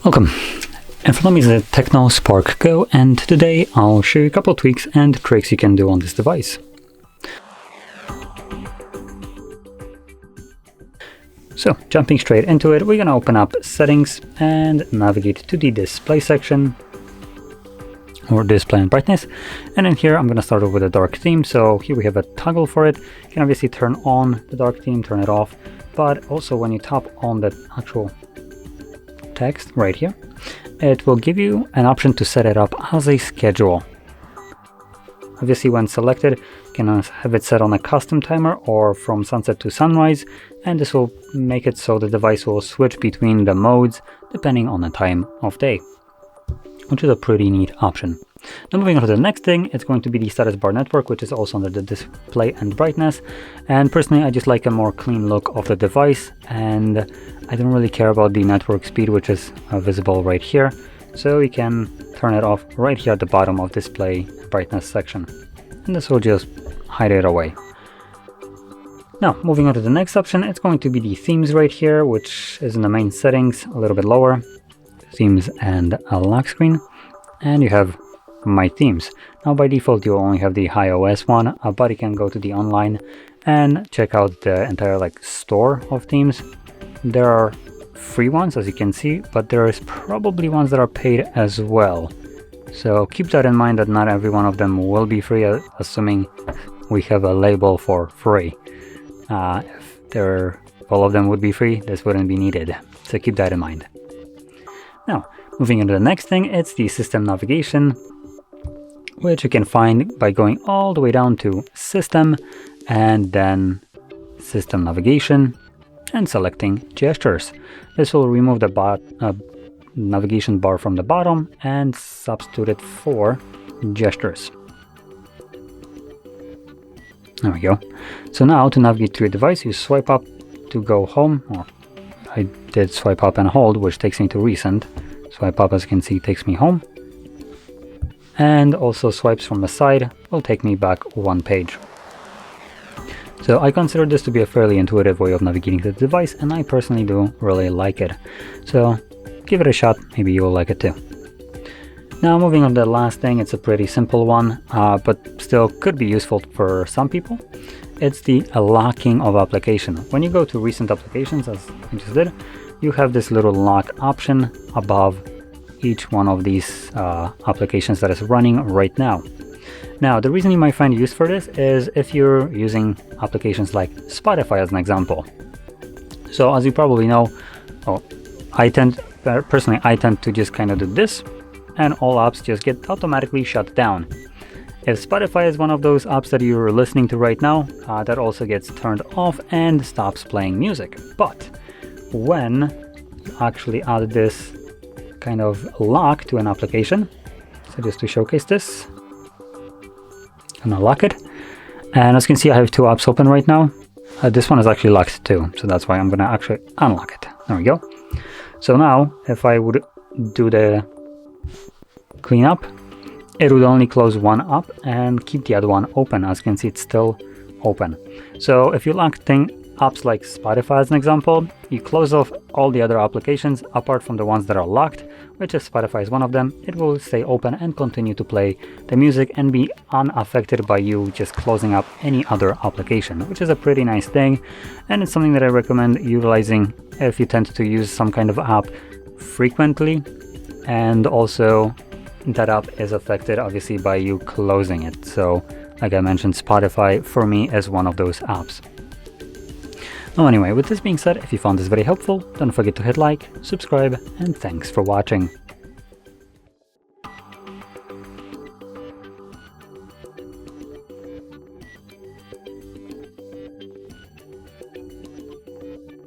Welcome. In front of me is the Tecno Spark Go, and today I'll show you a couple of tweaks and tricks you can do on this device. So, jumping straight into it, we're going to open up Settings and navigate to the Display section, or Display and Brightness. And in here I'm going to start off with a dark theme. So here we have a toggle for it. You can obviously turn on the dark theme, turn it off, but also when you tap on the actual text right here, it will give you an option to set it up as a schedule. Obviously, when selected, you can have it set on a custom timer or from sunset to sunrise, and this will make it so the device will switch between the modes depending on the time of day, which is a pretty neat option. Now moving on to the next thing, it's going to be the status bar network, which is also under the display and brightness. And personally, I just like a more clean look of the device, and I don't really care about the network speed, which is visible right here. So you can turn it off right here at the bottom of display brightness section, and this will just hide it away. Now moving on to the next option, it's going to be the themes right here, which is in the main settings, a little bit lower, themes and a lock screen, and you have my themes. Now by default you only have the iOS one, but you can go to the online and check out the entire store of themes. There are free ones, as you can see, but there is probably ones that are paid as well. So keep that in mind, that not every one of them will be free, assuming we have a label for free. If all of them would be free, this wouldn't be needed. So keep that in mind. Now, moving into the next thing, it's the system navigation, which you can find by going all the way down to System and then System Navigation and selecting Gestures. This will remove the navigation bar from the bottom and substitute it for Gestures. There we go. So now to navigate to your device, you swipe up to go home, or I did swipe up and hold, which takes me to recent. Swipe up, as you can see, takes me home. And also swipes from the side will take me back one page. So I consider this to be a fairly intuitive way of navigating the device, and I personally do really like it. So give it a shot, maybe you'll like it too. Now moving on to the last thing, it's a pretty simple one, but still could be useful for some people. It's the locking of application. When you go to recent applications, as I just did, you have this little lock option above each one of these applications that is running right now. Now, the reason you might find use for this is if you're using applications like Spotify as an example. So as you probably know, I tend to just kind of do this, and all apps just get automatically shut down. If Spotify is one of those apps that you're listening to right now, that also gets turned off and stops playing music. But when you actually add this kind of lock to an application, so just to showcase this, I'm gonna lock it, and as you can see I have two apps open right now. This one is actually locked too, so that's why I'm gonna actually unlock it. There we go. So now if I would do the cleanup, it would only close one app and keep the other one open. As you can see, it's still open. So if you lock apps like Spotify as an example, you close off all the other applications apart from the ones that are locked, which if Spotify is one of them, it will stay open and continue to play the music and be unaffected by you just closing up any other application, which is a pretty nice thing, and it's something that I recommend utilizing if you tend to use some kind of app frequently, and also that app is affected obviously by you closing it. So like I mentioned, Spotify for me is one of those apps. Now anyway, with this being said, if you found this very helpful, don't forget to hit like, subscribe, and thanks for watching.